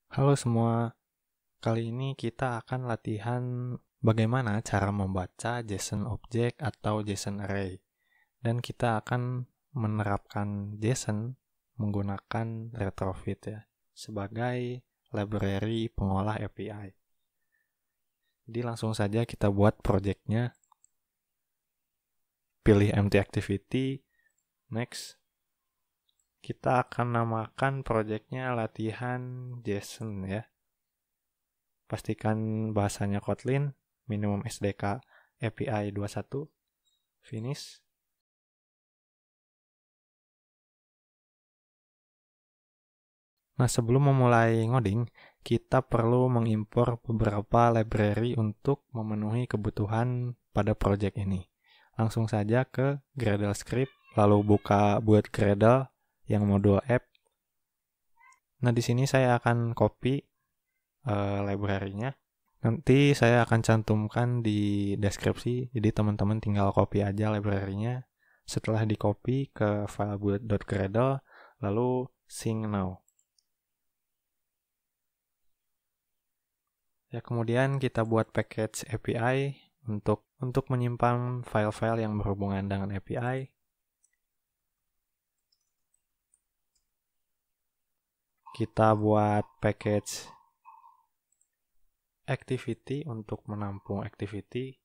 Halo semua, kali ini kita akan latihan bagaimana cara membaca JSON Object atau JSON Array. Dan kita akan menerapkan JSON menggunakan Retrofit ya, sebagai library pengolah API. Jadi langsung saja kita buat project-nya. Pilih empty activity, next. Kita akan namakan project-nya latihan JSON ya. Pastikan bahasanya Kotlin, minimum SDK API 21, finish. Nah, sebelum memulai ngoding, kita perlu mengimpor beberapa library untuk memenuhi kebutuhan pada project ini. Langsung saja ke Gradle script, lalu buka build Gradle yang modul app. Nah, di sini saya akan copy library-nya. Nanti saya akan cantumkan di deskripsi, jadi teman-teman tinggal copy aja library-nya. Setelah di copy ke file build.gradle, lalu sync now. Ya, kemudian kita buat package API untuk menyimpan file-file yang berhubungan dengan API. Kita buat package activity untuk menampung activity.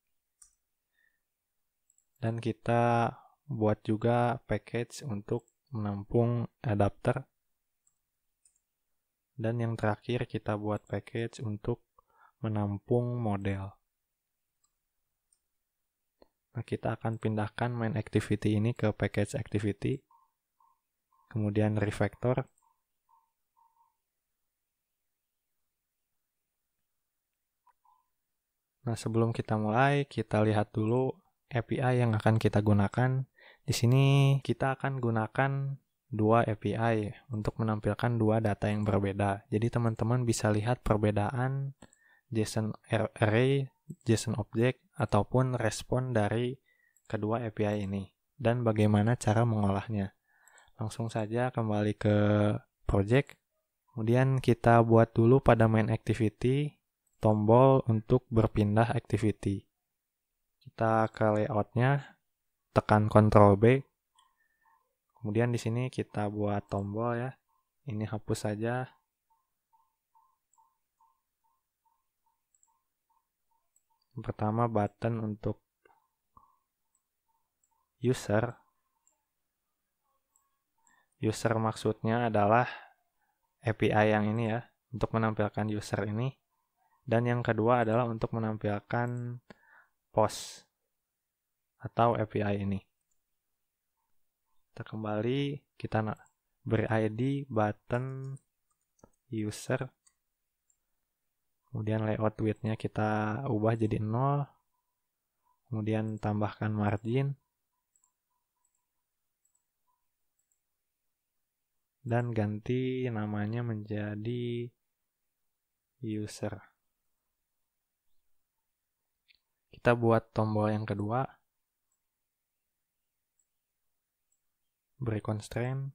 Dan kita buat juga package untuk menampung adapter. Dan yang terakhir kita buat package untuk menampung model. Nah, kita akan pindahkan main activity ini ke package activity. Kemudian refactor. Nah, sebelum kita mulai, kita lihat dulu API yang akan kita gunakan. Di sini kita akan gunakan dua API untuk menampilkan dua data yang berbeda. Jadi teman-teman bisa lihat perbedaan JSON Array, JSON Object, ataupun respon dari kedua API ini. Dan bagaimana cara mengolahnya. Langsung saja kembali ke project. Kemudian kita buat dulu pada main activity tombol untuk berpindah activity. Kita ke layout-nya, tekan Ctrl B. Kemudian di sini kita buat tombol ya. Ini hapus saja. Yang pertama button untuk user. User maksudnya adalah API yang ini ya, untuk menampilkan user ini. Dan yang kedua adalah untuk menampilkan post atau API ini. Kita kembali, kita beri ID button user. Kemudian layout width-nya kita ubah jadi 0. Kemudian tambahkan margin. Dan ganti namanya menjadi user. Kita buat tombol yang kedua. Beri constraint.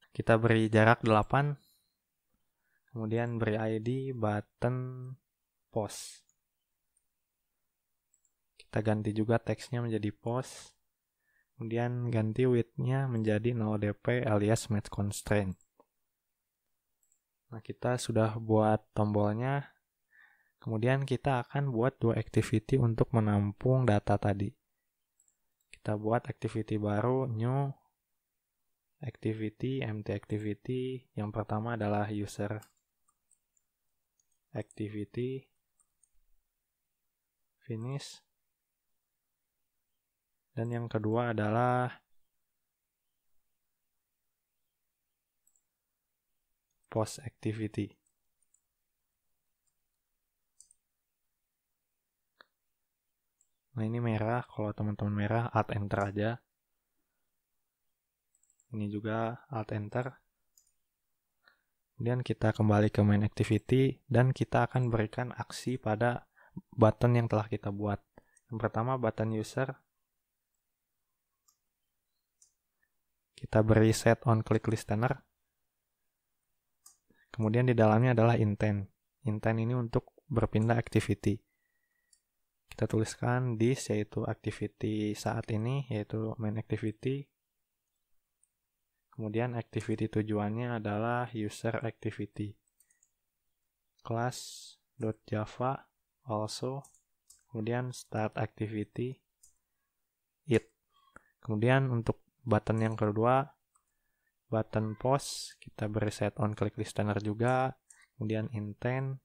Kita beri jarak 8. Kemudian beri ID button post. Kita ganti juga teksnya menjadi post. Kemudian ganti width-nya menjadi 0dp alias match constraint. Nah, kita sudah buat tombolnya. Kemudian kita akan buat dua activity untuk menampung data tadi. Kita buat activity baru, new activity, empty activity. Yang pertama adalah user activity, finish. Dan yang kedua adalah post activity. Nah, ini merah, kalau teman-teman merah alt enter aja. Ini juga alt enter. Kemudian kita kembali ke main activity dan kita akan berikan aksi pada button yang telah kita buat. Yang pertama button user. kita beri set on click listener. Kemudian di dalamnya adalah intent. Intent ini untuk berpindah activity. Kita tuliskan this, yaitu activity saat ini, yaitu main activity. Kemudian activity tujuannya adalah user activity. Class.java also. Kemudian start activity it. Kemudian untuk button yang kedua, button post, kita beri set on click listener juga. Kemudian intent,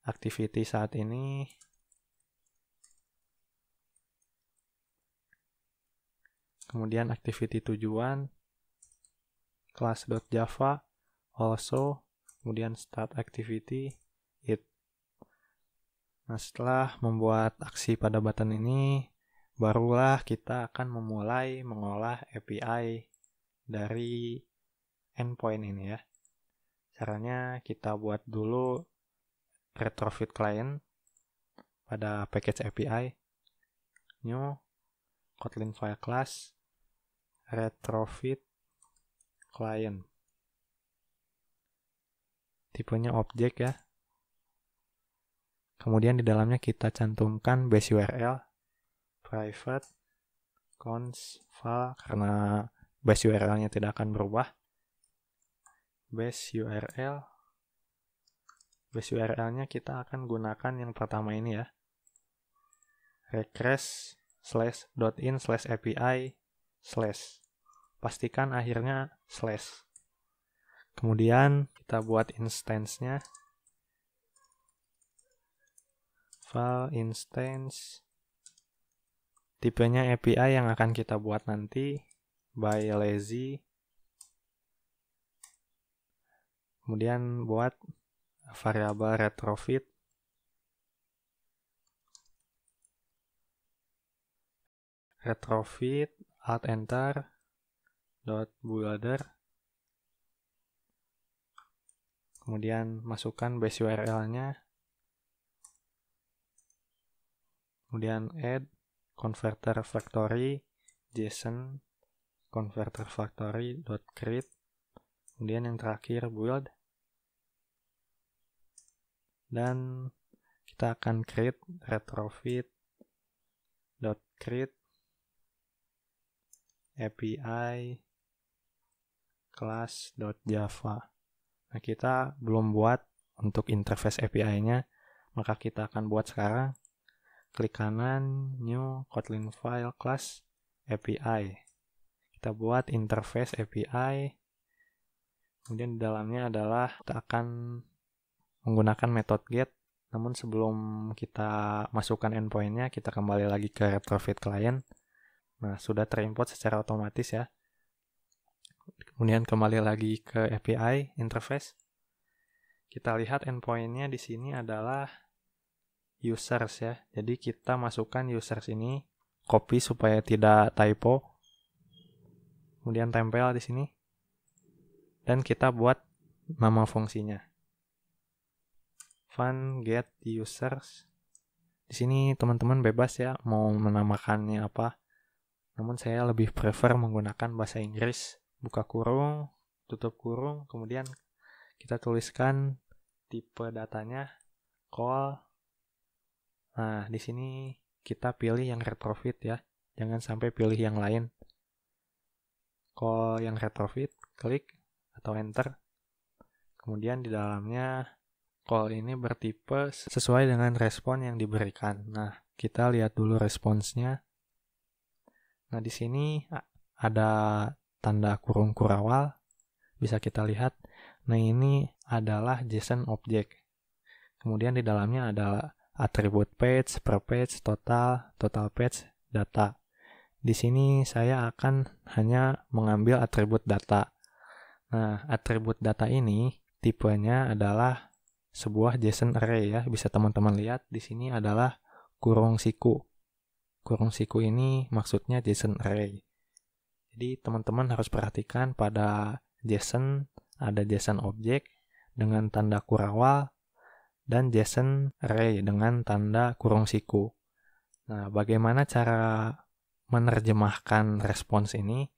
activity saat ini. Kemudian activity tujuan, class.java also. Kemudian start activity it. Nah, setelah membuat aksi pada button ini, barulah kita akan memulai mengolah API dari endpoint ini ya. Caranya kita buat dulu retrofit client pada package API. New Kotlin file class retrofit client. Tipenya objek ya. Kemudian di dalamnya kita cantumkan base URL private const file, karena base URL-nya tidak akan berubah. Base URL-nya kita akan gunakan yang pertama ini ya. request/.in/api/ pastikan akhirnya slash. Kemudian kita buat instance-nya. File instance. Tipenya API yang akan kita buat nanti by lazy. Kemudian buat variabel retrofit. Retrofit alt enter .builder. Kemudian masukkan base URL-nya. Kemudian add converter factory JSON converter factory .create. Kemudian yang terakhir build. Dan kita akan create retrofit .create API class.java. Nah, kita belum buat untuk interface API-nya, maka kita akan buat sekarang. Klik kanan, new Kotlin file class API. Kita buat interface API. Kemudian di dalamnya adalah kita akan menggunakan method get. Namun sebelum kita masukkan endpoint-nya, kita kembali lagi ke retrofit client. Nah, sudah terimport secara otomatis ya. Kemudian kembali lagi ke API interface. Kita lihat endpoint-nya di sini adalah users ya. Jadi kita masukkan users ini, copy supaya tidak typo. Kemudian tempel di sini. Dan kita buat nama fungsinya. Fun get users. Di sini teman-teman bebas ya mau menamakannya apa. Namun saya lebih prefer menggunakan bahasa Inggris. Buka kurung, tutup kurung, kemudian kita tuliskan tipe datanya call. Nah, di sini kita pilih yang retrofit ya. Jangan sampai pilih yang lain. Call yang retrofit, klik atau enter. Kemudian di dalamnya call ini bertipe sesuai dengan respon yang diberikan. Nah, kita lihat dulu responsnya. Nah, di sini ada tanda kurung kurawal. Bisa kita lihat. Nah, ini adalah JSON object. Kemudian di dalamnya ada atribut page, per page, total page, data. Di sini saya akan hanya mengambil atribut data. Nah, atribut data ini tipenya adalah sebuah JSON array ya. Bisa teman-teman lihat di sini adalah kurung siku. Kurung siku ini maksudnya JSON array. Jadi teman-teman harus perhatikan pada JSON ada JSON object dengan tanda kurawal dan JSON array dengan tanda kurung siku. Nah, bagaimana cara menerjemahkan respons ini.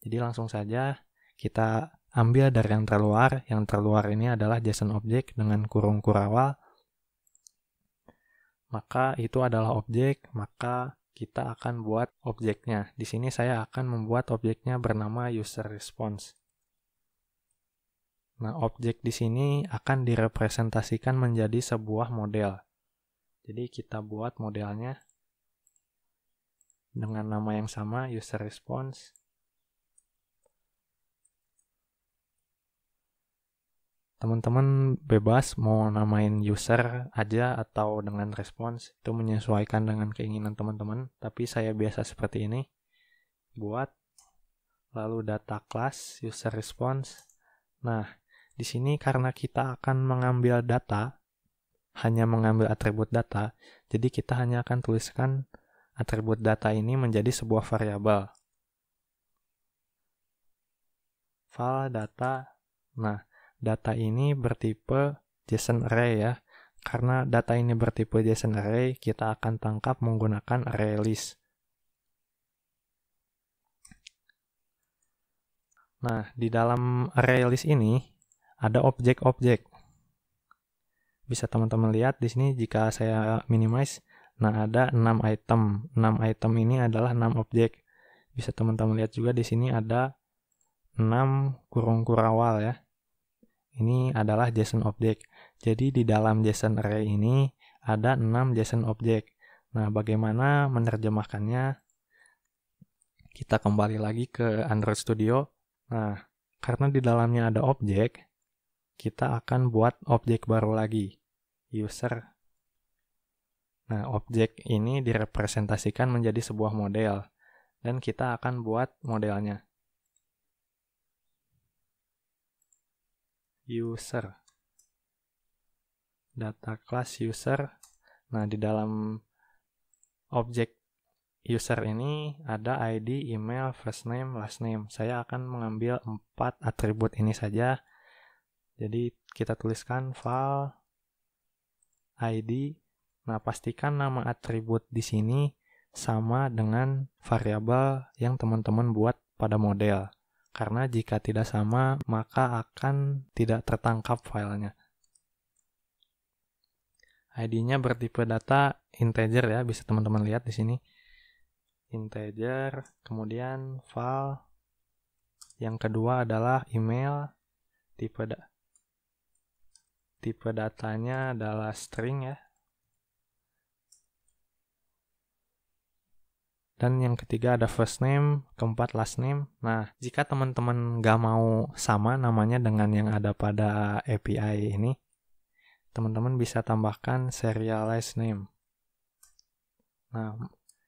Jadi langsung saja kita ambil dari yang terluar. Yang terluar ini adalah JSON object dengan kurung kurawal. Maka itu adalah objek, maka kita akan buat objeknya. Di sini saya akan membuat objeknya bernama user response. Nah, objek di sini akan direpresentasikan menjadi sebuah model. Jadi kita buat modelnya dengan nama yang sama, user response. Teman-teman bebas mau namain user aja atau dengan response, itu menyesuaikan dengan keinginan teman-teman, tapi saya biasa seperti ini. Buat, lalu data class user response. Nah, di sini karena kita akan mengambil data, hanya mengambil atribut data, jadi kita hanya akan tuliskan atribut data ini menjadi sebuah variabel. File data. Nah, data ini bertipe JSON array ya. Karena data ini bertipe JSON array, kita akan tangkap menggunakan array list. Nah, di dalam array list ini ada objek-objek. Bisa teman-teman lihat di sini jika saya minimize, nah ada 6 item. 6 item ini adalah 6 objek. Bisa teman-teman lihat juga di sini ada 6 kurung kurawal ya. Ini adalah JSON object. Jadi di dalam JSON array ini ada 6 JSON object. Nah, bagaimana menerjemahkannya? Kita kembali lagi ke Android Studio. Nah, karena di dalamnya ada objek, kita akan buat objek baru lagi, user. Nah, objek ini direpresentasikan menjadi sebuah model, dan kita akan buat modelnya. User. Data class user. Nah, di dalam objek user ini ada ID, email, first name, last name. Saya akan mengambil 4 atribut ini saja. Jadi kita tuliskan file ID. Nah, pastikan nama atribut di sini sama dengan variabel yang teman-teman buat pada model. Karena jika tidak sama, maka akan tidak tertangkap filenya. ID-nya bertipe data integer ya, bisa teman-teman lihat di sini. Integer, kemudian file. Yang kedua adalah email, tipe datanya adalah string ya. Dan yang ketiga ada first name, keempat last name. Nah, jika teman-teman nggak mau sama namanya dengan yang ada pada API ini, teman-teman bisa tambahkan serialized name. Nah,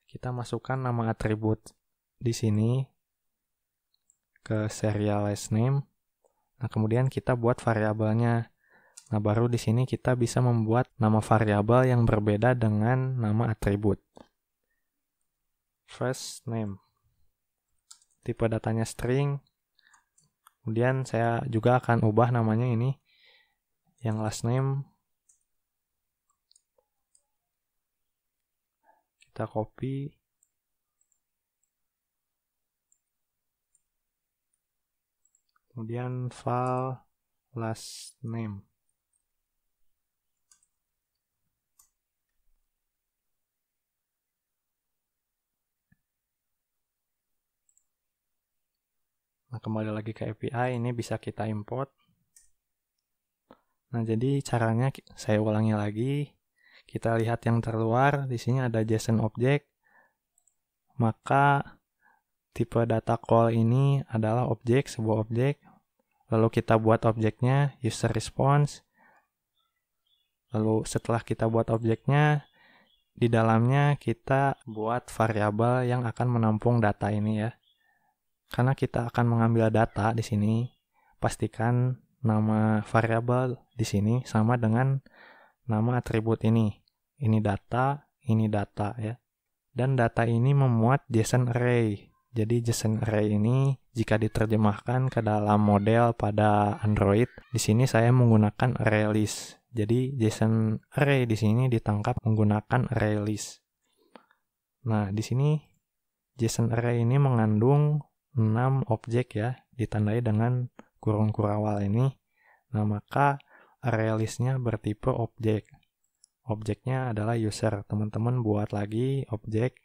kita masukkan nama atribut di sini ke serialized name. Nah, kemudian kita buat variabelnya. Nah, baru di sini kita bisa membuat nama variabel yang berbeda dengan nama atribut. First name. Tipe datanya string. Kemudian saya juga akan ubah namanya ini. Yang last name. Kita copy. Kemudian file last name. Nah, kembali lagi ke API, ini bisa kita import. Nah, jadi caranya saya ulangi lagi. Kita lihat yang terluar, di sini ada JSON object. Maka tipe data call ini adalah objek, sebuah objek. Lalu kita buat objeknya, user response. Lalu setelah kita buat objeknya, di dalamnya kita buat variabel yang akan menampung data ini ya. Karena kita akan mengambil data di sini, pastikan nama variabel di sini sama dengan nama atribut ini. Ini data ya. Dan data ini memuat JSON array. Jadi JSON array ini jika diterjemahkan ke dalam model pada Android, di sini saya menggunakan array list. Jadi JSON array di sini ditangkap menggunakan array list. Nah, di sini JSON array ini mengandung 6 objek ya, ditandai dengan kurung kurawal ini. Nah, maka array list-nya bertipe objek. Objeknya adalah user. Teman-teman buat lagi objek.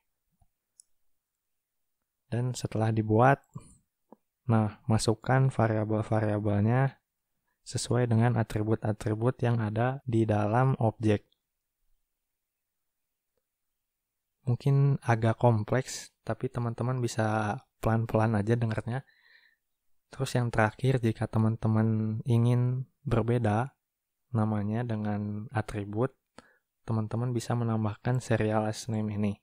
Dan setelah dibuat, nah, masukkan variabel-variabelnya sesuai dengan atribut-atribut yang ada di dalam objek. Mungkin agak kompleks, tapi teman-teman bisa pelan-pelan aja dengarnya. Terus yang terakhir, jika teman-teman ingin berbeda namanya dengan atribut, teman-teman bisa menambahkan serial last name ini.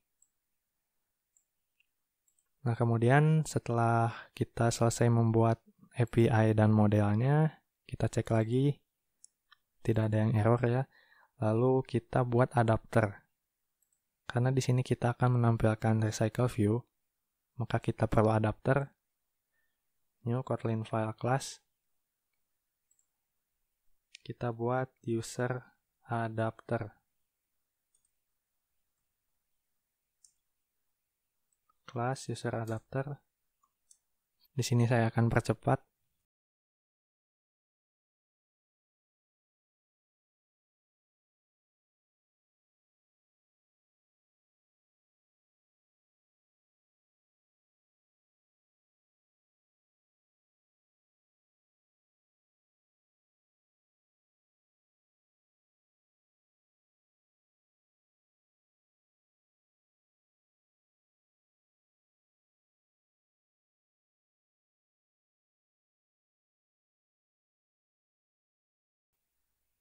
Nah, kemudian setelah kita selesai membuat API dan modelnya, kita cek lagi, tidak ada yang error ya. Lalu kita buat adapter. Karena di sini kita akan menampilkan recycle view, maka kita perlu adapter. New Kotlin file class. Kita buat user adapter. Class user adapter. Di sini saya akan percepat.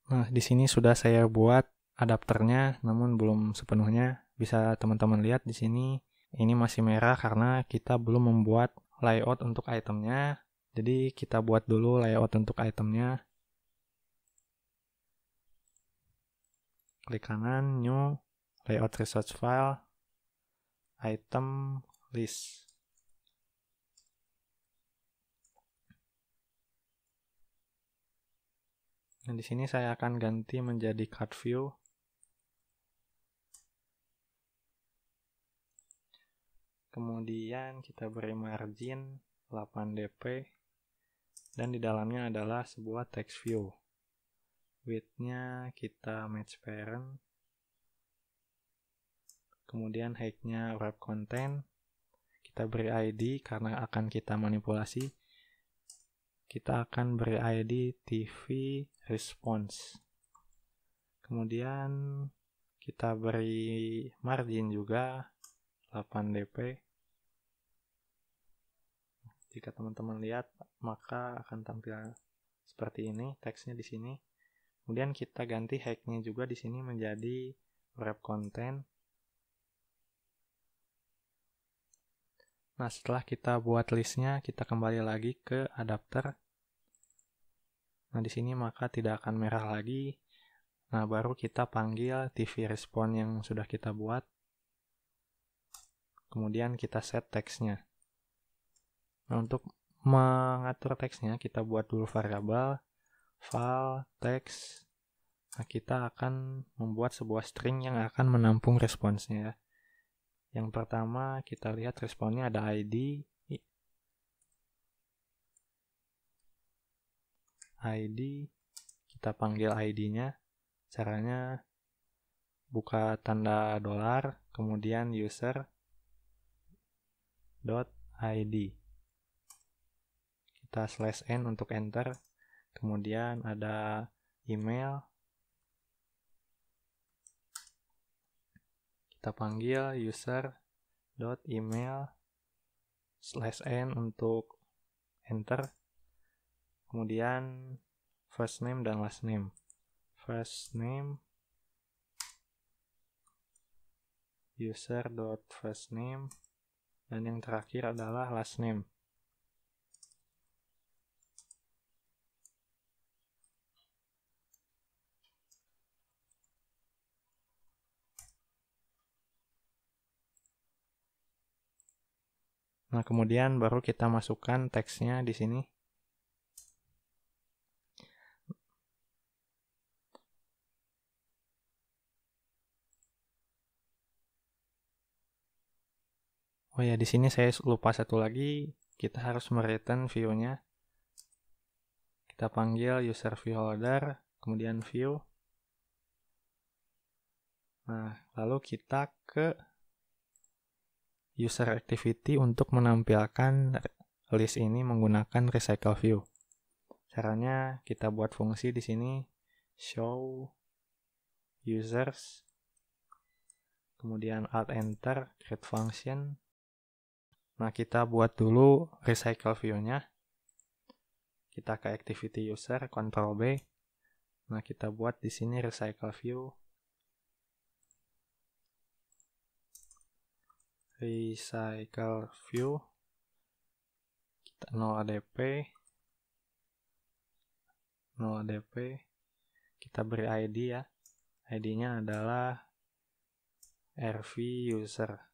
Nah, di sini sudah saya buat adapternya, namun belum sepenuhnya. Bisa teman-teman lihat di sini, ini masih merah karena kita belum membuat layout untuk itemnya. Jadi kita buat dulu layout untuk itemnya. Klik kanan, new, layout resource file, item list. Nah, di sini saya akan ganti menjadi card view. Kemudian kita beri margin 8 dp. Dan di dalamnya adalah sebuah text view. Width-nya kita match parent. Kemudian height-nya wrap content. Kita beri ID karena akan kita manipulasi. Kita akan beri ID TV response. Kemudian kita beri margin juga 8 dp. Jika teman-teman lihat, maka akan tampil seperti ini teksnya di sini. Kemudian kita ganti height-nya juga di sini menjadi wrap content. Nah, setelah kita buat listnya, kita kembali lagi ke adapter. Nah, di sini maka tidak akan merah lagi. Nah, baru kita panggil TV response yang sudah kita buat. Kemudian kita set teksnya. Nah, untuk mengatur teksnya, kita buat dulu variabel file text. Nah, kita akan membuat sebuah string yang akan menampung responsnya. Yang pertama, kita lihat responnya ada ID. Kita panggil ID-nya. Caranya buka tanda dolar, kemudian user .id. Kita /n untuk enter. Kemudian ada email. Kita panggil user.email /n untuk enter. Kemudian first name dan last name. First name user.firstname dan yang terakhir adalah last name. Nah, kemudian baru kita masukkan teksnya di sini. Oh ya, di sini saya lupa satu lagi, kita harus mereturn view-nya. Kita panggil user view holder, kemudian view. Nah, lalu kita ke user activity untuk menampilkan list ini menggunakan recycle view. Caranya kita buat fungsi di sini show users, kemudian alt enter create function. Nah, kita buat dulu recycle view-nya. Kita ke activity user, Ctrl B. Nah, kita buat di sini recycle view. Recycle view. Kita 0ADP. 0ADP. Kita beri ID ya. ID-nya adalah RV user.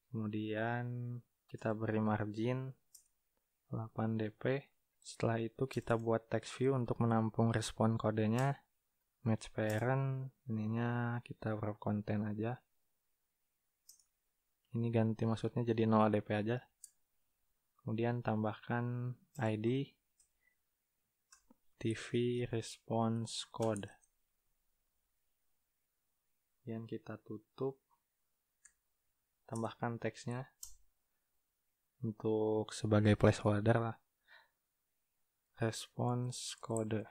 Kemudian kita beri margin 8dp. Setelah itu kita buat text view untuk menampung respon kodenya. Match parent, ininya kita wrap content aja. Ini ganti maksudnya jadi 0ADP aja. Kemudian tambahkan ID TV response code. Kemudian kita tutup. Tambahkan teksnya untuk sebagai placeholder lah. Response code.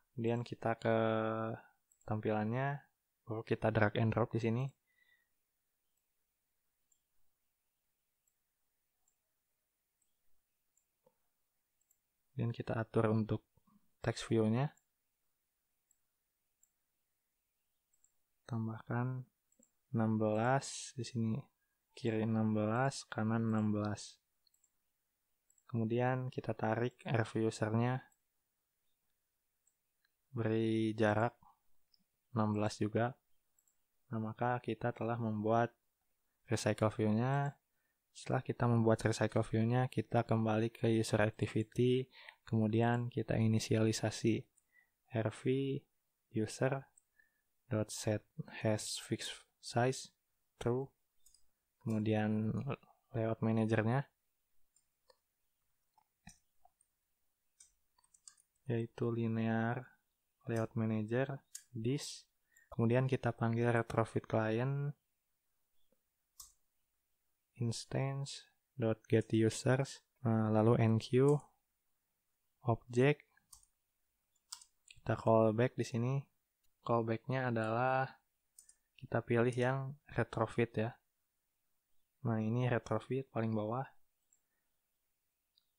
Kemudian kita ke tampilannya, baru kita drag and drop di sini. Kemudian kita atur untuk text view-nya. Tambahkan 16 di sini. Kiri 16, kanan 16. Kemudian kita tarik RV user-nya. Beri jarak 16 juga. Nah, maka kita telah membuat recycle view-nya. Setelah kita membuat recycle view-nya, kita kembali ke user activity, kemudian kita inisialisasi RV user .set has fixed size true. Kemudian layout manajernya yaitu linear layout manager this. Kemudian kita panggil retrofit client instance.getUsers, lalu enqueue object. Kita callback di sini. Callback-nya adalah kita pilih yang retrofit ya. Nah, ini retrofit paling bawah.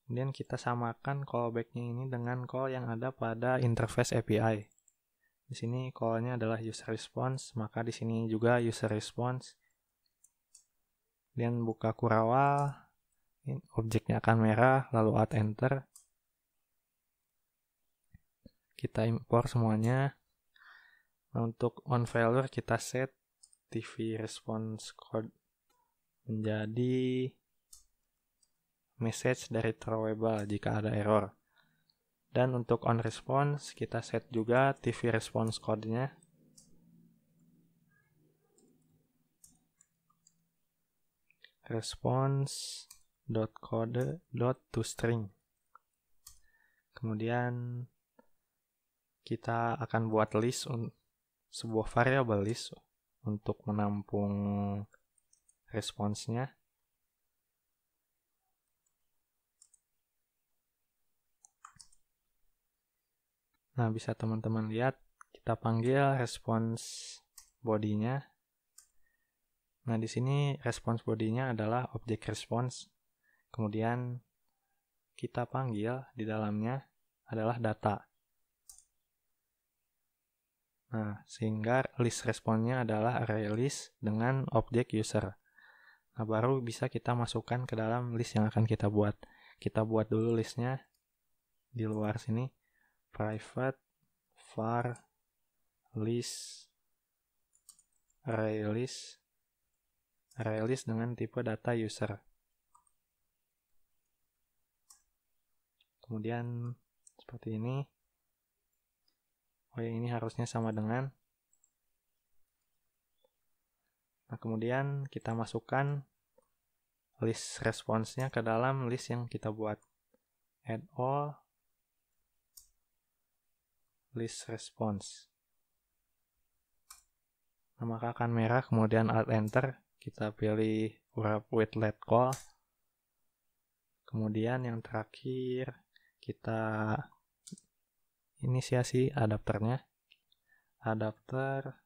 Kemudian kita samakan callback-nya ini dengan call yang ada pada interface API. Di sini call-nya adalah user response, maka di sini juga user response. Kemudian buka kurawal, objeknya akan merah, lalu alt enter. Kita impor semuanya. Nah, untuk on failure kita set TV response code menjadi message dari throwable jika ada error. Dan untuk on response kita set juga TV response code-nya. response.code.toString. Kemudian kita akan buat list, sebuah variable list untuk menampung responsnya. Nah, bisa teman-teman lihat, kita panggil response body-nya. Nah, di sini response body-nya adalah object response. Kemudian kita panggil di dalamnya adalah data. Nah, sehingga list responnya adalah array list dengan objek user. Nah, baru bisa kita masukkan ke dalam list yang akan kita buat. Kita buat dulu listnya di luar sini. Private var list array list dengan tipe data user. Kemudian seperti ini. Oh ya, ini harusnya sama dengan. Nah, kemudian kita masukkan list response-nya ke dalam list yang kita buat. Add all list response. Nah, maka akan merah, kemudian Alt Enter, kita pilih wrap with let call. Kemudian yang terakhir, kita inisiasi adapternya. Adapter,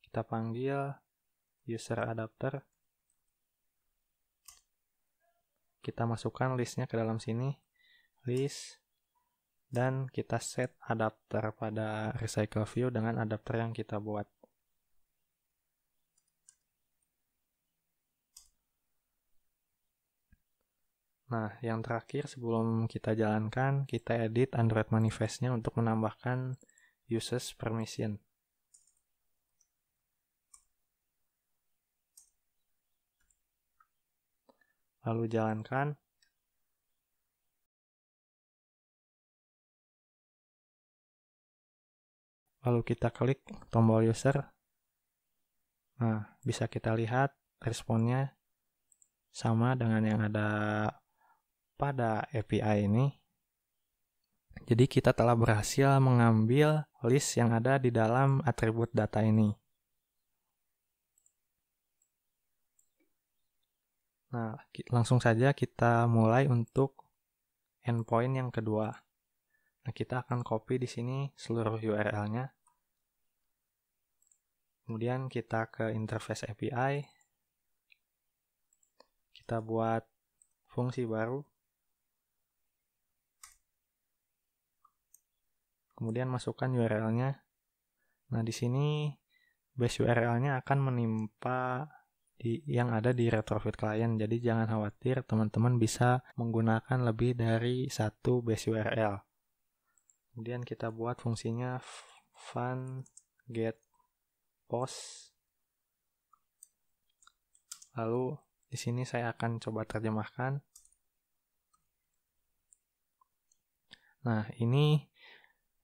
kita panggil user adapter. Kita masukkan listnya ke dalam sini, list, dan kita set adapter pada recycle view dengan adapter yang kita buat. Nah, yang terakhir sebelum kita jalankan, kita edit Android manifest-nya untuk menambahkan uses permission. Lalu jalankan. Lalu kita klik tombol user. Nah, bisa kita lihat responnya sama dengan yang ada pada API ini. Jadi kita telah berhasil mengambil list yang ada di dalam atribut data ini. Nah, langsung saja kita mulai untuk endpoint yang kedua. Nah, kita akan copy di sini seluruh URL-nya. Kemudian kita ke interface API. Kita buat fungsi baru. Kemudian masukkan URL-nya. Nah, di sini base URL-nya akan menimpa yang ada di Retrofit client. Jadi jangan khawatir, teman-teman bisa menggunakan lebih dari satu base URL. Kemudian kita buat fungsinya fun get post. Lalu di sini saya akan coba terjemahkan. Nah, ini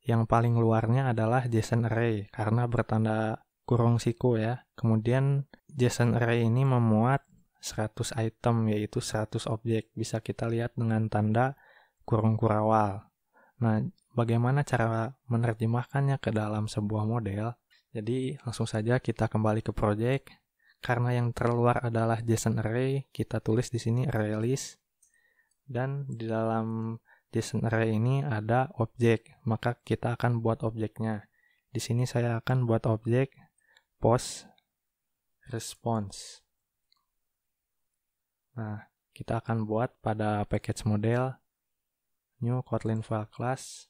yang paling luarnya adalah JSON array karena bertanda kurung siku ya. Kemudian JSON array ini memuat 100 item, yaitu 100 objek. Bisa kita lihat dengan tanda kurung kurawal. Nah, bagaimana cara menerjemahkannya ke dalam sebuah model? Jadi, langsung saja kita kembali ke project. Karena yang terluar adalah JSON array, kita tulis di sini array list. Dan di dalam JSON array ini ada objek, maka kita akan buat objeknya. Di sini saya akan buat objek post response. Nah, kita akan buat pada package model new Kotlin file class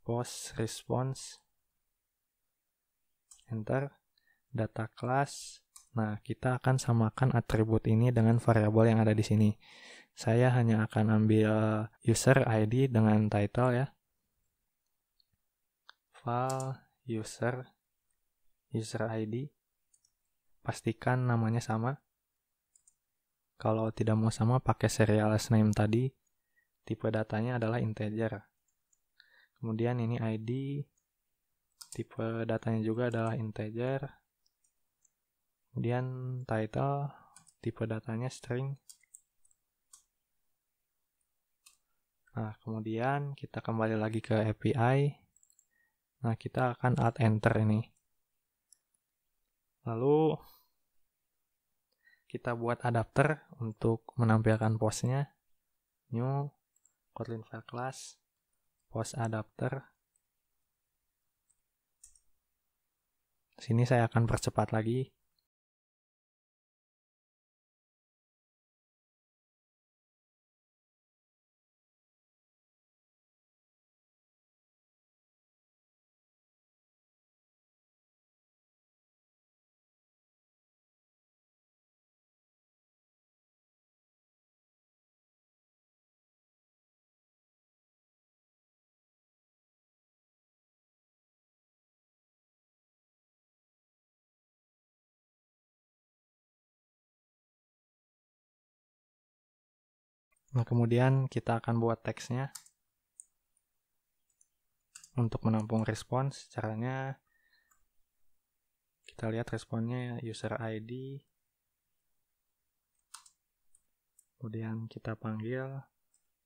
post response, enter, data class. Nah, kita akan samakan atribut ini dengan variabel yang ada di sini. Saya hanya akan ambil user ID dengan title ya. File user ID. Pastikan namanya sama. Kalau tidak mau sama, pakai serialized name tadi. Tipe datanya adalah integer. Kemudian ini ID. Tipe datanya juga adalah integer. Kemudian title. Tipe datanya string. Nah, kemudian kita kembali lagi ke API. Nah, kita akan Alt Enter ini. Lalu, kita buat adapter untuk menampilkan postnya. New Kotlin file class post adapter. Sini saya akan percepat lagi. Nah, kemudian kita akan buat teksnya. Untuk menampung respons, caranya kita lihat responnya user ID. Kemudian kita panggil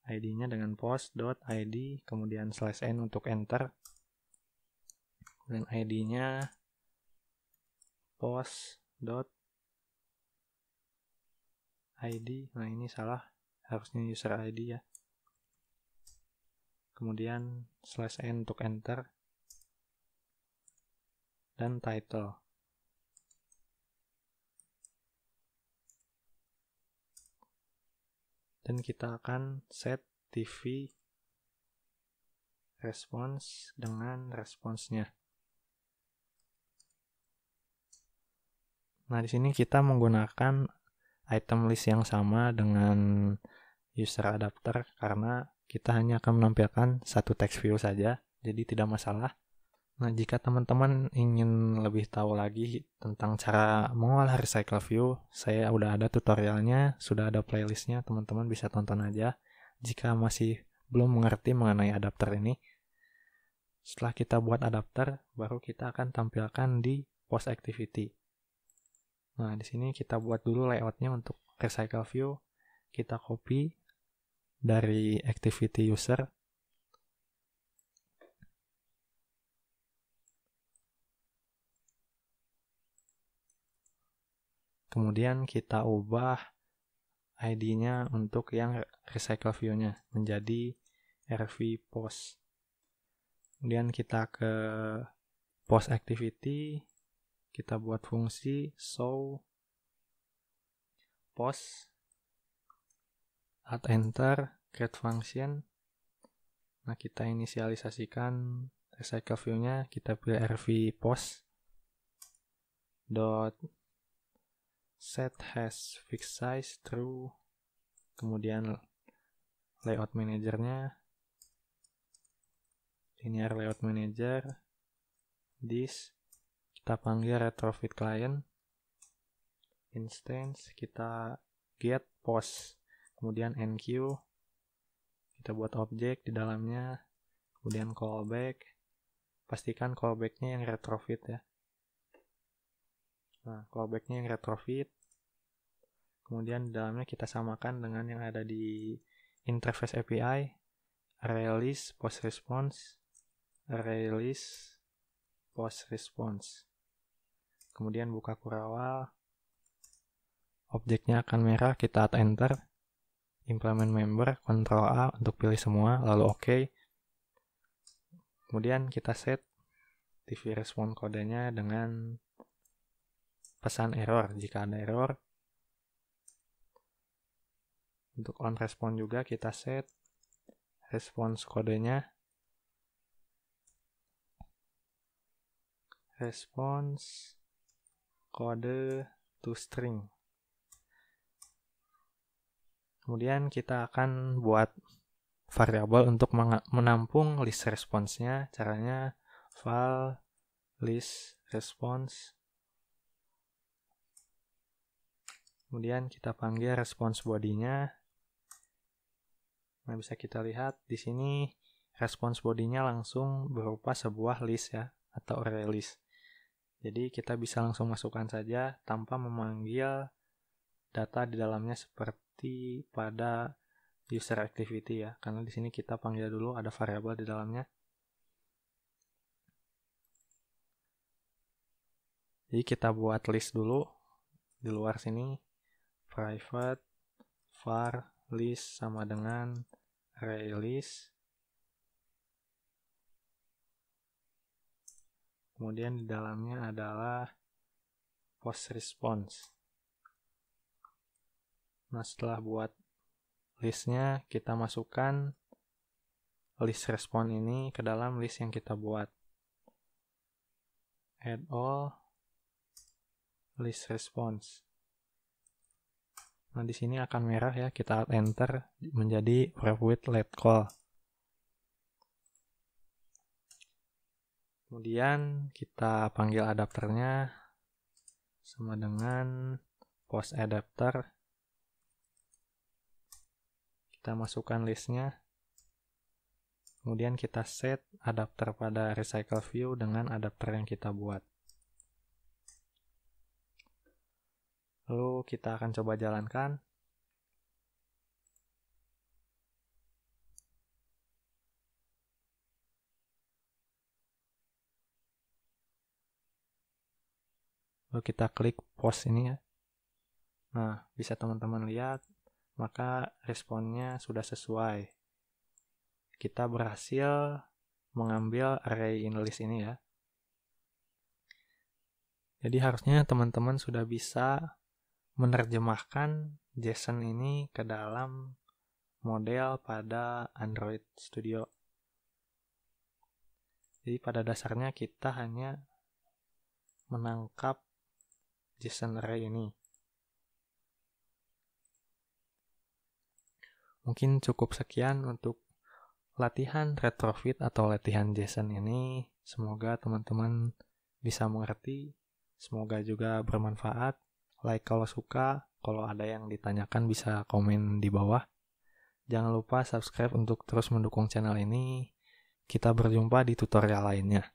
ID-nya dengan post.id, kemudian /n untuk enter. Dan ID-nya post.id. Nah, ini salah, harusnya user ID ya. Kemudian /n untuk enter. Dan title. Dan kita akan set TV response dengan responsnya. Nah, di sini kita menggunakan item list yang sama dengan user adapter karena kita hanya akan menampilkan satu text view saja, jadi tidak masalah. Nah, jika teman-teman ingin lebih tahu lagi tentang cara mengolah recycle view, saya udah ada tutorialnya, sudah ada playlistnya, teman-teman bisa tonton aja. Jika masih belum mengerti mengenai adapter ini, setelah kita buat adapter, baru kita akan tampilkan di post activity. Nah, di sini kita buat dulu layoutnya untuk recycle view. Kita copy dari activity user. Kemudian kita ubah ID-nya untuk yang recycle view-nya menjadi RV post. Kemudian kita ke post activity, kita buat fungsi show post, add enter, create function. Nah, kita inisialisasikan recycle view-nya, kita pilih RV post dot set has fixed size true. Kemudian layout manajernya linear layout manager, this kita panggil retrofit client, instance kita get post, kemudian enqueue kita buat objek di dalamnya, kemudian callback, pastikan callbacknya yang retrofit ya. Nah, callbacknya yang retrofit. Kemudian di dalamnya kita samakan dengan yang ada di interface API, ArrayList post response, ArrayList post response. Kemudian buka kurawal, objeknya akan merah, kita add enter, implement member, Ctrl A untuk pilih semua, lalu OK. Kemudian kita set TV response kodenya dengan pesan error jika ada error. Untuk on response juga kita set response kodenya response kode to string. Kemudian kita akan buat variabel untuk menampung list response-nya. Caranya file list response. Kemudian kita panggil response body-nya. Nah, bisa kita lihat di sini response body-nya langsung berupa sebuah list ya, atau array list. Jadi kita bisa langsung masukkan saja tanpa memanggil data di dalamnya seperti pada user activity ya, karena di sini kita panggil dulu ada variabel di dalamnya. Jadi kita buat list dulu di luar sini, private var list sama dengan array list. Kemudian di dalamnya adalah post response. Nah, setelah buat listnya, kita masukkan list response ini ke dalam list yang kita buat. Add all list response. Nah, di sini akan merah ya, kita add enter menjadi wrap with let call. Kemudian kita panggil adapternya sama dengan post adapter. Kita masukkan listnya. Kemudian kita set adapter pada recycle view dengan adapter yang kita buat. Lalu kita akan coba jalankan. Lalu kita klik post ini ya. Nah, bisa teman-teman lihat, maka responnya sudah sesuai. Kita berhasil mengambil array inList ini ya. Jadi harusnya teman-teman sudah bisa menerjemahkan JSON ini ke dalam model pada Android Studio. Jadi pada dasarnya kita hanya menangkap JSON array ini. Mungkin cukup sekian untuk latihan retrofit atau latihan JSON ini. Semoga teman-teman bisa mengerti. Semoga juga bermanfaat. Like kalau suka. Kalau ada yang ditanyakan bisa komen di bawah. Jangan lupa subscribe untuk terus mendukung channel ini. Kita berjumpa di tutorial lainnya.